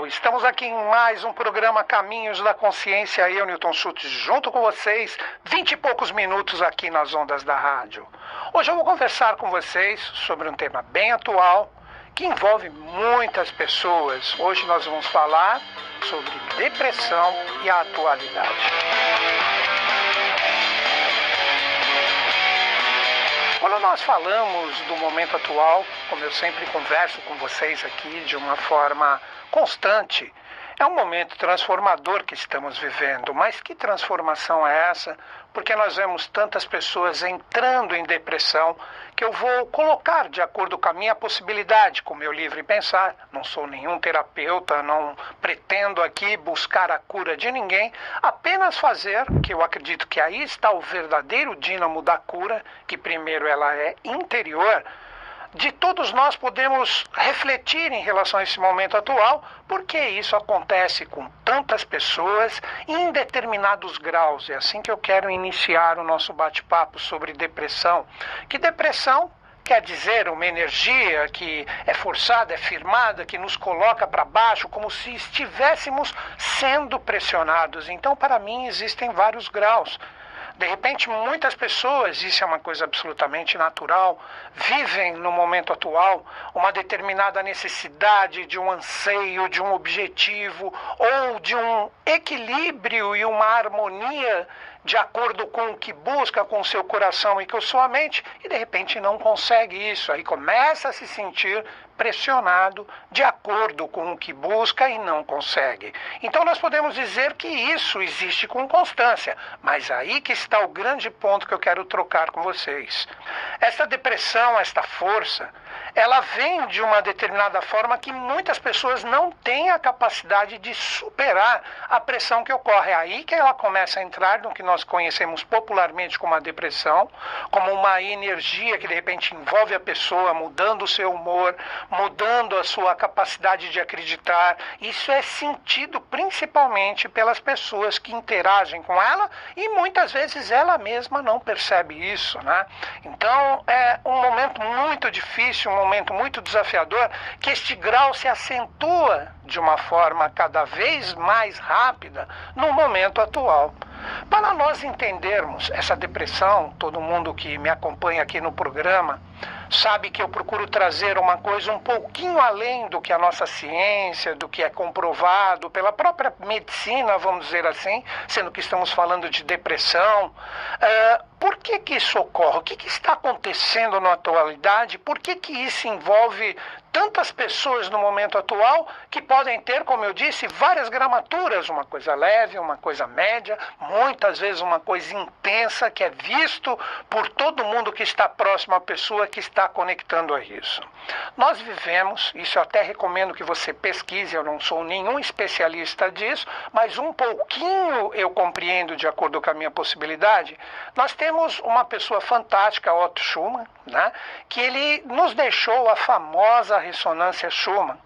Estamos aqui em mais um programa Caminhos da Consciência, eu, Newton Schultz, junto com vocês, 20 e poucos minutos aqui nas ondas da rádio. Hoje eu vou conversar com vocês sobre um tema bem atual, que envolve muitas pessoas. Hoje nós vamos falar sobre depressão e a atualidade. Quando nós falamos do momento atual, como eu sempre converso com vocês aqui de uma forma constante, é um momento transformador que estamos vivendo. Mas que transformação é essa? Porque nós vemos tantas pessoas entrando em depressão, que eu vou colocar de acordo com a minha possibilidade, com o meu livre pensar. Não sou nenhum terapeuta, não pretendo aqui buscar a cura de ninguém, apenas fazer, que eu acredito que aí está o verdadeiro dínamo da cura, que primeiro ela é interior. De todos nós podemos refletir em relação a esse momento atual, porque isso acontece com tantas pessoas em determinados graus. É assim que eu quero iniciar o nosso bate-papo sobre depressão. Que depressão quer dizer uma energia que é forçada, é firmada, que nos coloca para baixo, como se estivéssemos sendo pressionados. Então, para mim, existem vários graus. De repente, muitas pessoas, isso é uma coisa absolutamente natural, vivem no momento atual uma determinada necessidade de um anseio, de um objetivo, ou de um equilíbrio e uma harmonia de acordo com o que busca com o seu coração e com a sua mente, e de repente não consegue isso. Aí começa a se sentir pressionado de acordo com o que busca e não consegue. Então nós podemos dizer que isso existe com constância, mas aí que está o grande ponto que eu quero trocar com vocês. Essa depressão, esta força, ela vem de uma determinada forma que muitas pessoas não têm a capacidade de superar a pressão que ocorre. É aí que ela começa a entrar no que nós conhecemos popularmente como a depressão, como uma energia que de repente envolve a pessoa, mudando o seu humor, mudando a sua capacidade de acreditar. Isso é sentido principalmente pelas pessoas que interagem com ela e muitas vezes ela mesma não percebe isso, né? Então é um momento muito difícil, um momento muito desafiador, que este grau se acentua de uma forma cada vez mais rápida no momento atual. Para nós entendermos essa depressão, todo mundo que me acompanha aqui no programa sabe que eu procuro trazer uma coisa um pouquinho além do que a nossa ciência, do que é comprovado pela própria medicina, vamos dizer assim, sendo que estamos falando de depressão. Por que isso ocorre? O que está acontecendo na atualidade? Por que isso envolve tantas pessoas no momento atual que podem ter, como eu disse, várias gramaturas, uma coisa leve, uma coisa média, muitas vezes uma coisa intensa, que é visto por todo mundo que está próximo à pessoa que está conectando a isso. Nós vivemos, isso eu até recomendo que você pesquise, eu não sou nenhum especialista disso, mas um pouquinho eu compreendo de acordo com a minha possibilidade. Nós temos uma pessoa fantástica, Otto Schumann, né, que ele nos deixou a famosa ressonância Schumann,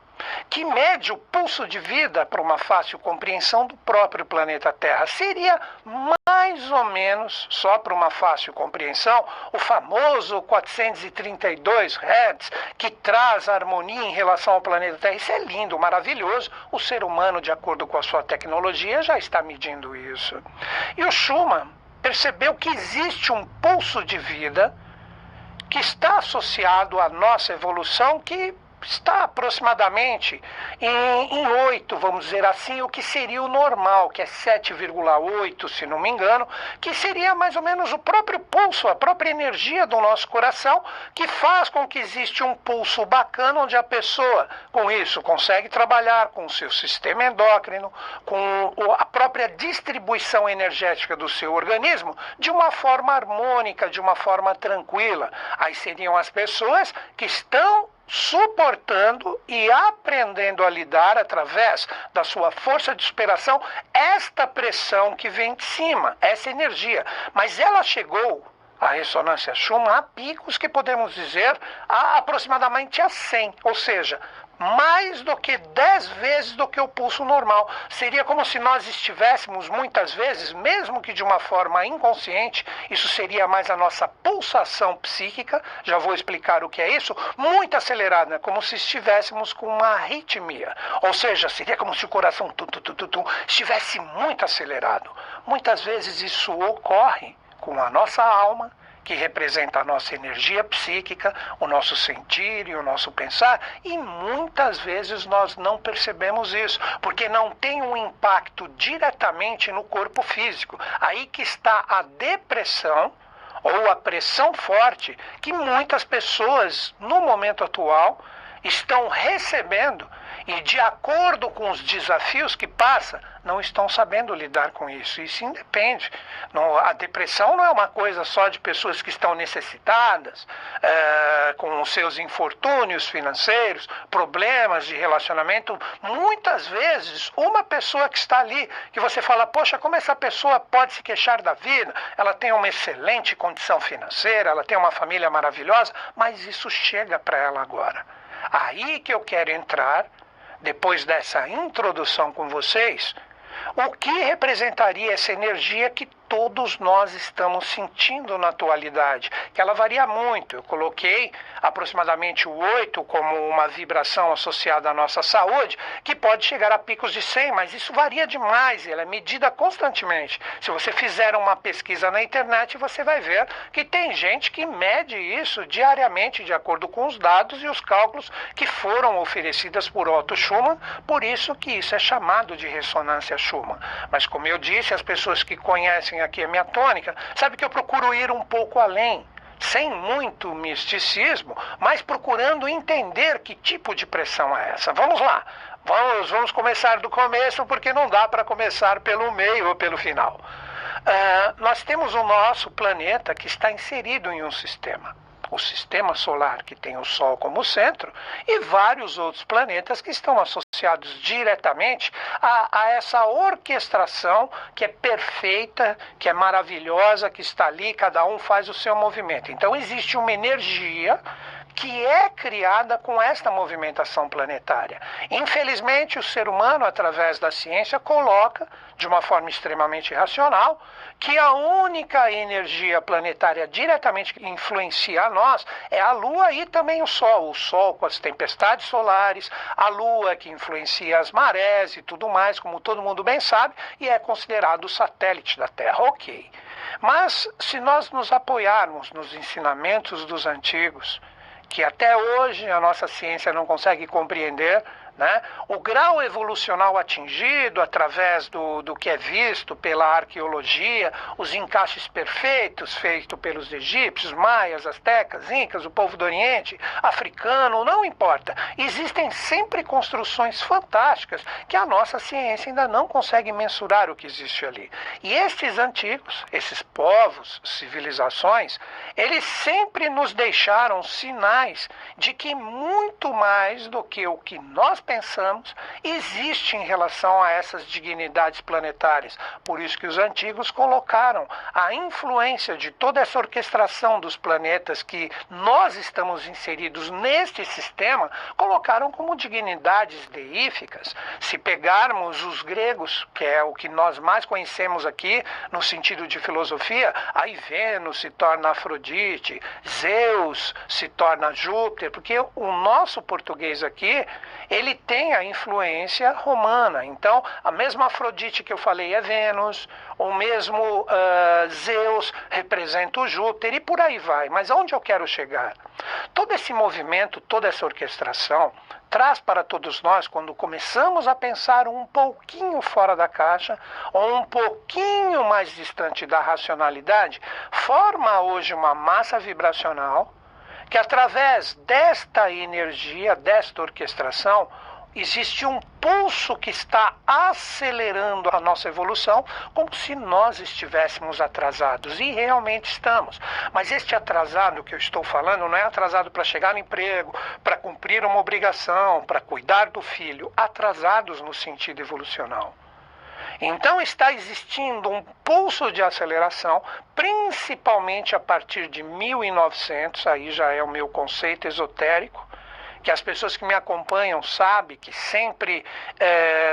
que mede o pulso de vida para uma fácil compreensão do próprio planeta Terra. Seria mais ou menos, só para uma fácil compreensão, o famoso 432 Hz, que traz harmonia em relação ao planeta Terra. Isso é lindo, maravilhoso. O ser humano, de acordo com a sua tecnologia, já está medindo isso. E o Schumann percebeu que existe um pulso de vida que está associado à nossa evolução, que está aproximadamente em 8, vamos dizer assim, o que seria o normal, que é 7,8, se não me engano, que seria mais ou menos o próprio pulso, a própria energia do nosso coração, que faz com que existe um pulso bacana, onde a pessoa, com isso, consegue trabalhar com o seu sistema endócrino, com a própria distribuição energética do seu organismo, de uma forma harmônica, de uma forma tranquila. Aí seriam as pessoas que estão suportando e aprendendo a lidar através da sua força de superação esta pressão que vem de cima, essa energia. Mas ela chegou, a ressonância Schumann, a picos que podemos dizer aproximadamente a 100, ou seja, mais do que 10 vezes do que o pulso normal. Seria como se nós estivéssemos muitas vezes, mesmo que de uma forma inconsciente, isso seria mais a nossa pulsação psíquica, já vou explicar o que é isso, muito acelerada, como se estivéssemos com uma arritmia. Ou seja, seria como se o coração estivesse muito acelerado. Muitas vezes isso ocorre com a nossa alma, que representa a nossa energia psíquica, o nosso sentir e o nosso pensar, e muitas vezes nós não percebemos isso, porque não tem um impacto diretamente no corpo físico. Aí que está a depressão ou a pressão forte que muitas pessoas, no momento atual, estão recebendo e, de acordo com os desafios que passa, não estão sabendo lidar com isso. Isso independe. A depressão não é uma coisa só de pessoas que estão necessitadas, com os seus infortúnios financeiros, problemas de relacionamento. Muitas vezes, uma pessoa que está ali, que você fala, poxa, como essa pessoa pode se queixar da vida? Ela tem uma excelente condição financeira, ela tem uma família maravilhosa, mas isso chega para ela agora. Aí que eu quero entrar, depois dessa introdução com vocês, o que representaria essa energia que todos nós estamos sentindo na atualidade, que ela varia muito. Eu coloquei aproximadamente o 8 como uma vibração associada à nossa saúde, que pode chegar a picos de 100, mas isso varia demais, ela é medida constantemente. Se você fizer uma pesquisa na internet, você vai ver que tem gente que mede isso diariamente, de acordo com os dados e os cálculos que foram oferecidos por Otto Schumann, por isso que isso é chamado de ressonância Schumann. Mas como eu disse, as pessoas que conhecem aqui a minha tônica, sabe que eu procuro ir um pouco além, sem muito misticismo, mas procurando entender que tipo de pressão é essa. Vamos lá, vamos começar do começo, porque não dá para começar pelo meio ou pelo final. Nós temos o nosso planeta que está inserido em um sistema. O sistema solar, que tem o Sol como centro, e vários outros planetas que estão associados diretamente a essa orquestração que é perfeita, que é maravilhosa, que está ali, cada um faz o seu movimento. Então existe uma energia que é criada com esta movimentação planetária. Infelizmente, o ser humano, através da ciência, coloca, de uma forma extremamente racional, que a única energia planetária diretamente que influencia a nós é a Lua e também o Sol. O Sol com as tempestades solares, a Lua que influencia as marés e tudo mais, como todo mundo bem sabe, e é considerado o satélite da Terra. Ok. Mas, se nós nos apoiarmos nos ensinamentos dos antigos, que até hoje a nossa ciência não consegue compreender, né? O grau evolucional atingido através do que é visto pela arqueologia, os encaixes perfeitos feitos pelos egípcios, maias, astecas, incas, o povo do Oriente, africano, não importa. Existem sempre construções fantásticas que a nossa ciência ainda não consegue mensurar o que existe ali. E estes antigos, esses povos, civilizações, eles sempre nos deixaram sinais de que muito mais do que o que nós pensamos existe em relação a essas dignidades planetárias. Por isso que os antigos colocaram a influência de toda essa orquestração dos planetas que nós estamos inseridos neste sistema, colocaram como dignidades deíficas. Se pegarmos os gregos, que é o que nós mais conhecemos aqui no sentido de filosofia, aí Vênus se torna Afrodite, Zeus se torna Júpiter, porque o nosso português aqui, ele tem a influência romana. Então, a mesma Afrodite que eu falei é Vênus, o mesmo Zeus representa o Júpiter e por aí vai. Mas aonde eu quero chegar? Todo esse movimento, toda essa orquestração traz para todos nós, quando começamos a pensar um pouquinho fora da caixa ou um pouquinho mais distante da racionalidade, forma hoje uma massa vibracional que, através desta energia, desta orquestração, existe um pulso que está acelerando a nossa evolução, como se nós estivéssemos atrasados, e realmente estamos. Mas este atrasado que eu estou falando não é atrasado para chegar no emprego, para cumprir uma obrigação, para cuidar do filho, atrasados no sentido evolucional. Então está existindo um pulso de aceleração, principalmente a partir de 1900, aí já é o meu conceito esotérico, que as pessoas que me acompanham sabem que sempre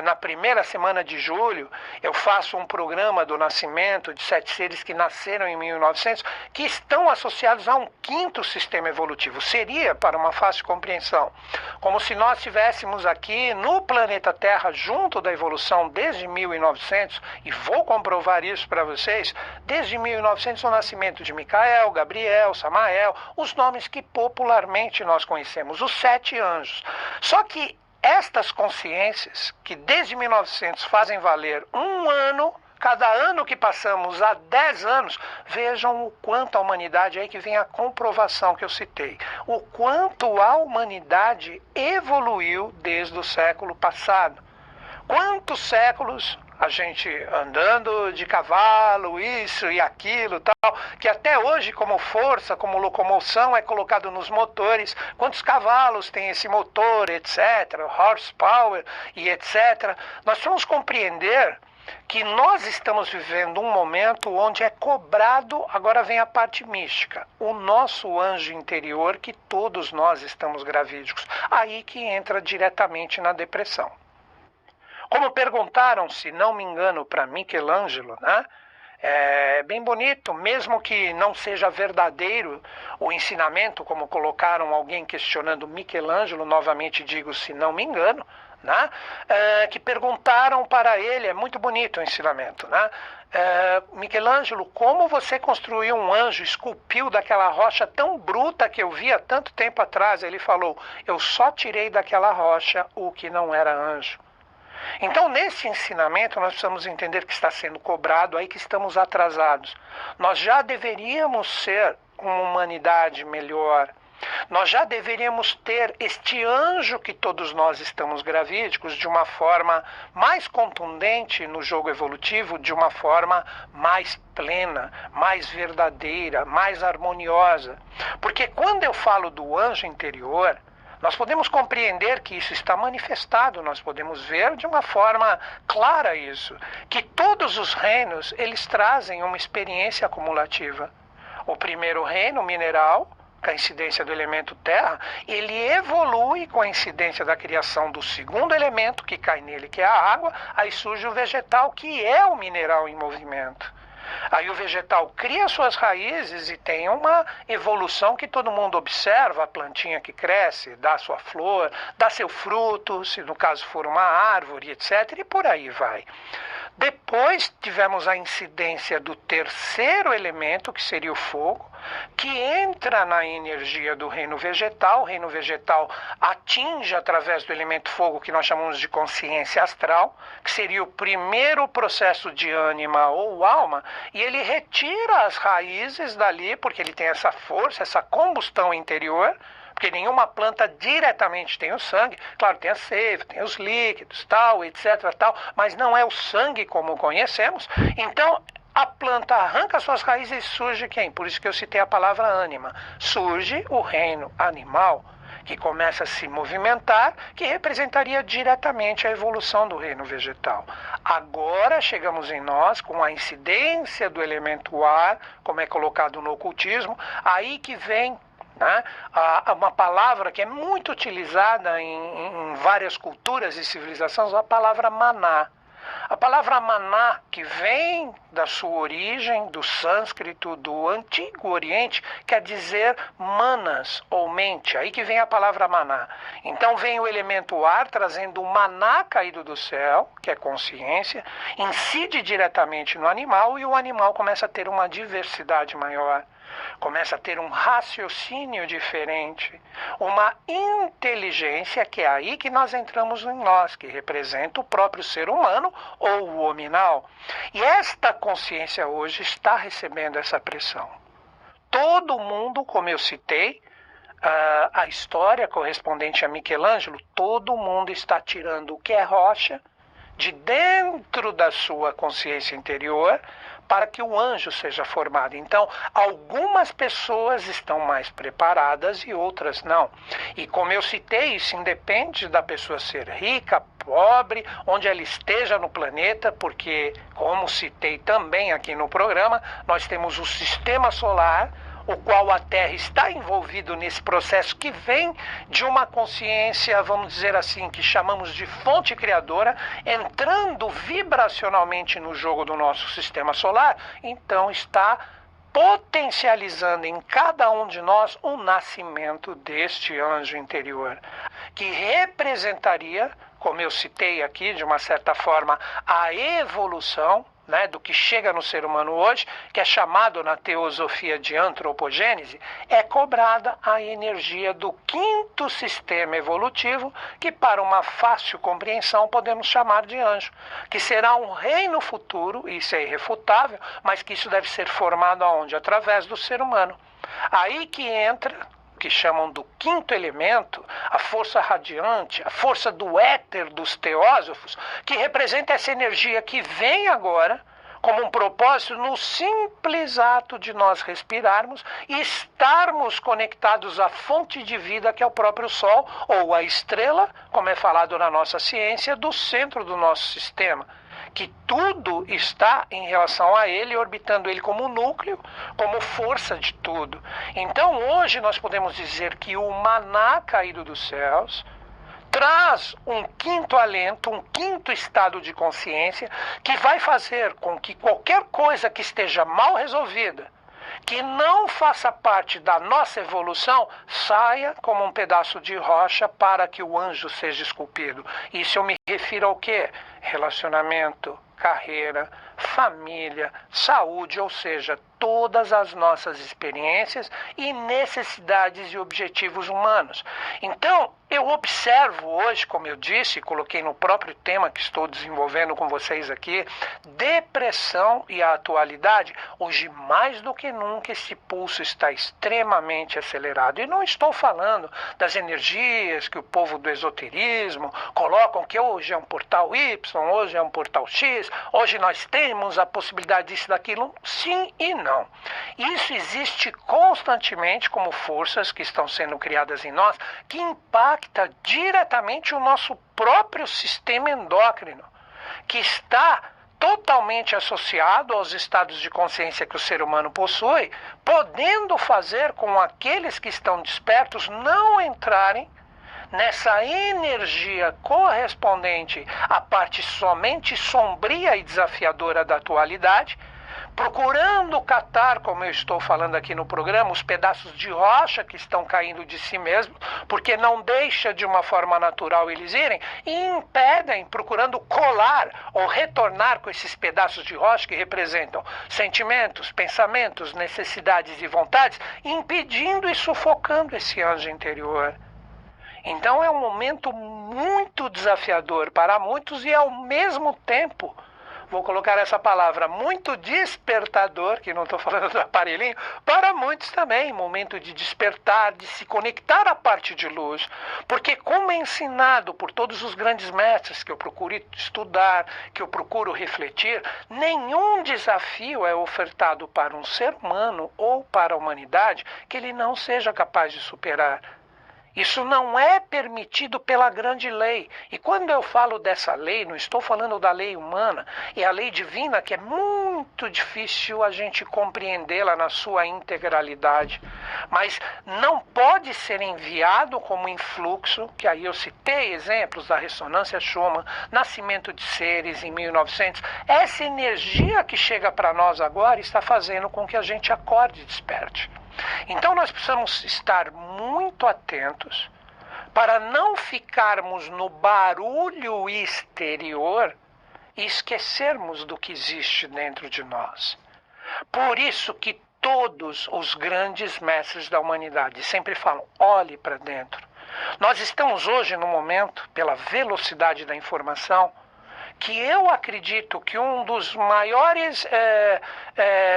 na primeira semana de julho eu faço um programa do nascimento de 7 seres que nasceram em 1900, que estão associados a um quinto sistema evolutivo. Seria, para uma fácil compreensão, como se nós estivéssemos aqui no planeta Terra junto da evolução desde 1900, e vou comprovar isso para vocês, desde 1900 o nascimento de Micael, Gabriel, Samael, os nomes que popularmente nós conhecemos, os 7 anjos. Só que estas consciências, que desde 1900 fazem valer um ano, cada ano que passamos há 10 anos, vejam o quanto a humanidade, aí que vem a comprovação que eu citei, o quanto a humanidade evoluiu desde o século passado. Quantos séculos a gente andando de cavalo, isso e aquilo, tal, que até hoje como força, como locomoção é colocado nos motores, quantos cavalos tem esse motor, etc., horsepower e etc. Nós vamos compreender que nós estamos vivendo um momento onde é cobrado, agora vem a parte mística, o nosso anjo interior, que todos nós estamos gravídicos, aí que entra diretamente na depressão. Como perguntaram, se não me engano, para Michelangelo, né? É bem bonito, mesmo que não seja verdadeiro o ensinamento, como colocaram alguém questionando Michelangelo, novamente digo, se não me engano, né? Que perguntaram para ele, é muito bonito o ensinamento, né? Michelangelo, como você construiu um anjo, esculpiu daquela rocha tão bruta que eu vi há tanto tempo atrás? Ele falou, eu só tirei daquela rocha o que não era anjo. Então, nesse ensinamento, nós precisamos entender que está sendo cobrado, aí que estamos atrasados. Nós já deveríamos ser uma humanidade melhor. Nós já deveríamos ter este anjo que todos nós estamos gravídicos de uma forma mais contundente no jogo evolutivo, de uma forma mais plena, mais verdadeira, mais harmoniosa. Porque quando eu falo do anjo interior, nós podemos compreender que isso está manifestado, nós podemos ver de uma forma clara isso, que todos os reinos, eles trazem uma experiência acumulativa. O primeiro reino, mineral, com a incidência do elemento terra, ele evolui com a incidência da criação do segundo elemento que cai nele, que é a água, aí surge o vegetal, que é o mineral em movimento. Aí o vegetal cria suas raízes e tem uma evolução que todo mundo observa, a plantinha que cresce, dá sua flor, dá seu fruto, se no caso for uma árvore, etc., e por aí vai. Depois tivemos a incidência do terceiro elemento, que seria o fogo, que entra na energia do reino vegetal. O reino vegetal atinge através do elemento fogo, que nós chamamos de consciência astral, que seria o primeiro processo de ânima ou alma, e ele retira as raízes dali, porque ele tem essa força, essa combustão interior, porque nenhuma planta diretamente tem o sangue. Claro, tem a seiva, tem os líquidos, tal, etc, tal, mas não é o sangue como conhecemos. Então, a planta arranca suas raízes e surge quem? Por isso que eu citei a palavra ânima. Surge o reino animal, que começa a se movimentar, que representaria diretamente a evolução do reino vegetal. Agora chegamos em nós com a incidência do elemento ar, como é colocado no ocultismo, aí que vem, né, uma palavra que é muito utilizada em várias culturas e civilizações, a palavra maná. A palavra maná, que vem da sua origem, do sânscrito, do Antigo Oriente, quer dizer manas, ou mente. Aí que vem a palavra maná. Então vem o elemento ar, trazendo o maná caído do céu, que é consciência, incide diretamente no animal, e o animal começa a ter uma diversidade maior. Começa a ter um raciocínio diferente, uma inteligência, que é aí que nós entramos em nós, que representa o próprio ser humano ou o hominal. E esta consciência hoje está recebendo essa pressão. Todo mundo, como eu citei, a história correspondente a Michelangelo, todo mundo está tirando o que é rocha de dentro da sua consciência interior, para que o anjo seja formado. Então, algumas pessoas estão mais preparadas e outras não. E como eu citei, isso independe da pessoa ser rica, pobre, onde ela esteja no planeta, porque, como citei também aqui no programa, nós temos o sistema solar, o qual a Terra está envolvido nesse processo que vem de uma consciência, vamos dizer assim, que chamamos de fonte criadora, entrando vibracionalmente no jogo do nosso sistema solar, então está potencializando em cada um de nós o nascimento deste anjo interior, que representaria, como eu citei aqui, de uma certa forma, a evolução, né, do que chega no ser humano hoje, que é chamado na teosofia de antropogênese, é cobrada a energia do quinto sistema evolutivo, que para uma fácil compreensão podemos chamar de anjo, que será um reino futuro, isso é irrefutável, mas que isso deve ser formado aonde? Através do ser humano. Aí que entra o que chamam do quinto elemento, a força radiante, a força do éter dos teósofos, que representa essa energia que vem agora como um propósito no simples ato de nós respirarmos e estarmos conectados à fonte de vida que é o próprio Sol, ou a estrela, como é falado na nossa ciência, do centro do nosso sistema, que tudo está em relação a ele, orbitando ele como núcleo, como força de tudo. Então hoje nós podemos dizer que o maná caído dos céus traz um quinto alento, um quinto estado de consciência, que vai fazer com que qualquer coisa que esteja mal resolvida, que não faça parte da nossa evolução, saia como um pedaço de rocha para que o anjo seja esculpido. Isso eu me refiro ao quê? Relacionamento, carreira, família, saúde, ou seja, todas as nossas experiências e necessidades e objetivos humanos. Então, eu observo hoje, como eu disse, coloquei no próprio tema que estou desenvolvendo com vocês aqui, depressão e a atualidade. Hoje, mais do que nunca, esse pulso está extremamente acelerado. E não estou falando das energias que o povo do esoterismo colocam, que hoje é um portal Y, hoje é um portal X, hoje nós temos a possibilidade disso, daquilo. Sim e não. Isso existe constantemente como forças que estão sendo criadas em nós, que impacta diretamente o nosso próprio sistema endócrino, que está totalmente associado aos estados de consciência que o ser humano possui, podendo fazer com aqueles que estão despertos não entrarem nessa energia correspondente à parte somente sombria e desafiadora da atualidade, procurando catar, como eu estou falando aqui no programa, os pedaços de rocha que estão caindo de si mesmos, porque não deixa de uma forma natural eles irem, e impedem, procurando colar ou retornar com esses pedaços de rocha que representam sentimentos, pensamentos, necessidades e vontades, impedindo e sufocando esse anjo interior. Então é um momento muito desafiador para muitos e ao mesmo tempo, vou colocar essa palavra, muito despertador, que não estou falando do aparelhinho, para muitos também, momento de despertar, de se conectar à parte de luz. Porque como é ensinado por todos os grandes mestres que eu procuro estudar, que eu procuro refletir, nenhum desafio é ofertado para um ser humano ou para a humanidade que ele não seja capaz de superar. Isso não é permitido pela grande lei. E quando eu falo dessa lei, não estou falando da lei humana, é a lei divina, que é muito difícil a gente compreendê-la na sua integralidade. Mas não pode ser enviado como influxo, que aí eu citei exemplos da ressonância Schumann, nascimento de seres em 1900. Essa energia que chega para nós agora está fazendo com que a gente acorde e desperte. Então nós precisamos estar muito atentos para não ficarmos no barulho exterior e esquecermos do que existe dentro de nós. Por isso que todos os grandes mestres da humanidade sempre falam, olhe para dentro. Nós estamos hoje no momento, pela velocidade da informação, que eu acredito que um dos maiores,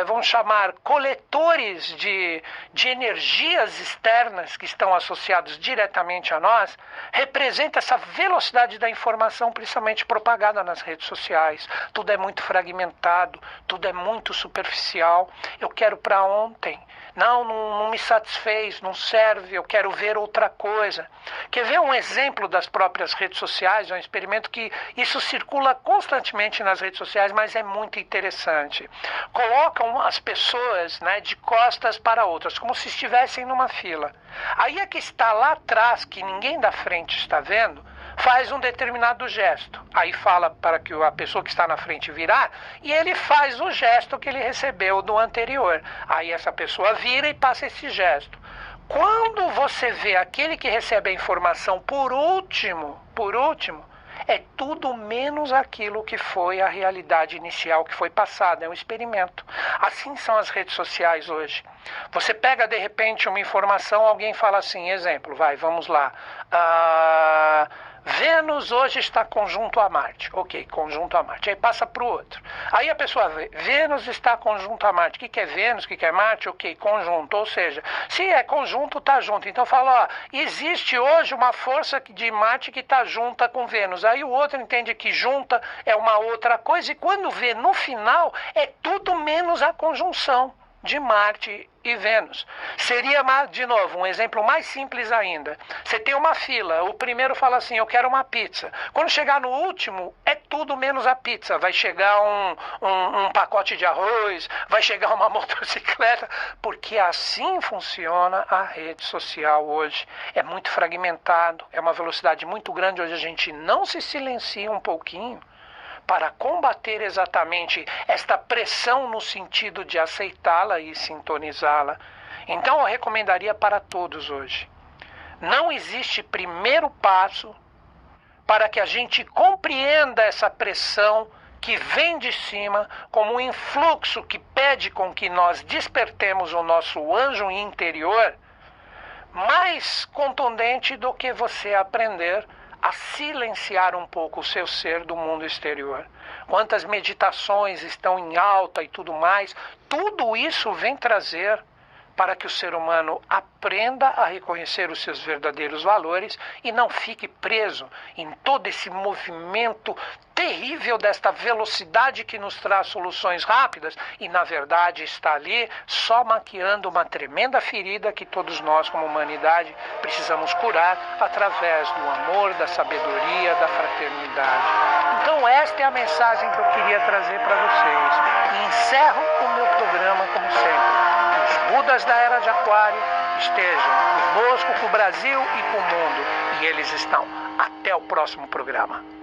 vamos chamar, coletores de energias externas que estão associados diretamente a nós, representa essa velocidade da informação, principalmente propagada nas redes sociais. Tudo é muito fragmentado, tudo é muito superficial. Eu quero para ontem. Não me satisfez, não serve, eu quero ver outra coisa. Quer ver um exemplo das próprias redes sociais? É um experimento que isso circula circula constantemente nas redes sociais, mas é muito interessante. Colocam as pessoas, né, de costas para outras, como se estivessem numa fila. Aí a que está lá atrás, que ninguém da frente está vendo, faz um determinado gesto. Aí fala para que a pessoa que está na frente virar, e ele faz o gesto que ele recebeu do anterior. Aí essa pessoa vira e passa esse gesto. Quando você vê aquele que recebe a informação por último, é tudo menos aquilo que foi a realidade inicial que foi passada, é um experimento. Assim são as redes sociais hoje. Você pega de repente uma informação, alguém fala assim, exemplo, vamos lá. Vênus hoje está conjunto a Marte. Ok, conjunto a Marte. Aí passa para o outro. Aí a pessoa vê, Vênus está conjunto a Marte. O que é Vênus? O que é Marte? Ok, conjunto. Ou seja, se é conjunto, está junto. Então fala, existe hoje uma força de Marte que está junta com Vênus. Aí o outro entende que junta é uma outra coisa. E quando vê no final, é tudo menos a conjunção de Marte e Vênus. Seria, de novo, um exemplo mais simples ainda. Você tem uma fila, o primeiro fala assim, eu quero uma pizza. Quando chegar no último, é tudo menos a pizza. Vai chegar um pacote de arroz, vai chegar uma motocicleta, porque assim funciona a rede social hoje. É muito fragmentado, é uma velocidade muito grande. Hoje a gente não se silencia um pouquinho para combater exatamente esta pressão no sentido de aceitá-la e sintonizá-la. Então eu recomendaria para todos hoje. Não existe primeiro passo para que a gente compreenda essa pressão que vem de cima como um influxo que pede com que nós despertemos o nosso anjo interior, mais contundente do que você aprender a silenciar um pouco o seu ser do mundo exterior. Quantas meditações estão em alta e tudo mais, tudo isso vem trazer para que o ser humano aprenda a reconhecer os seus verdadeiros valores e não fique preso em todo esse movimento terrível desta velocidade que nos traz soluções rápidas e, na verdade, está ali só maquiando uma tremenda ferida que todos nós, como humanidade, precisamos curar através do amor, da sabedoria, da fraternidade. Então, esta é a mensagem que eu queria trazer para vocês. E encerro o meu programa, como sempre. Os Budas da Era de Aquário estejam conosco, com o Brasil e com o mundo. E eles estão. Até o próximo programa.